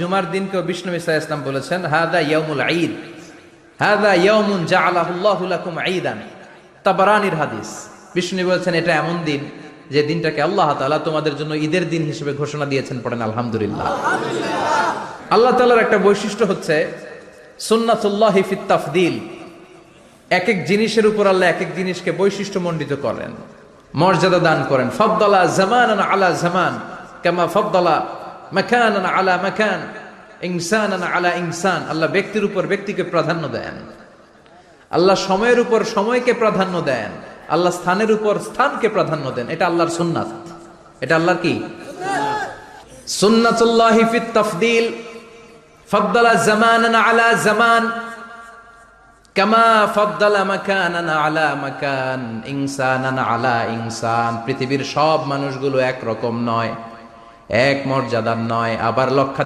জুমার দিনকে বিষ্ণু ঈসা ইসলাম বলেছেন হাদা ইয়াউমুল ঈদ, হাদা ইয়াউমুন জাআলাহুল্লাহু লাকুম ঈদান। তাবারানির হাদিস। বিষ্ণু বলেছেন এটা এমন দিন যে দিনটাকে আল্লাহ তাআলা তোমাদের জন্য ঈদের দিন হিসেবে ঘোষণা দিয়েছেন। পড়েন আলহামদুলিল্লাহ। আল্লাহ তাআলার একটা বৈশিষ্ট্য হচ্ছে সুন্নাতুল্লাহি ফিত তাফদীল। এক এক জিনিসের উপর আল্লাহ এক এক জিনিসকে বৈশিষ্ট্যমণ্ডিত করেন, মর্যাদা দান করেন। ফাদ্দালা জামানান আলা জামান কামা ফাদ্দালা মাকানান আলা মাকান, ইনসানান আলা ইনসান। আল্লাহ ব্যক্তির উপর ব্যক্তিকে প্রাধান্য দেন, আল্লাহ সময়ের উপর সময়কে প্রাধান্য দেন, আল্লাহ স্থানের উপর স্থানকে প্রাধান্য দেন। এটা আল্লাহর সুন্নাত। এটা আল্লাহর কি সুন্নাতুল্লাহি ফিত তাফদীল। ফাদ্দালা জামানান আলা জামান কামা ফাদ্দালা মাকানান আলা মাকান, ইনসানান আলা ইনসান। পৃথিবীর সব মানুষগুলো এক রকম নয়, এক মর্যাদার নয়। আবার লক্ষ্য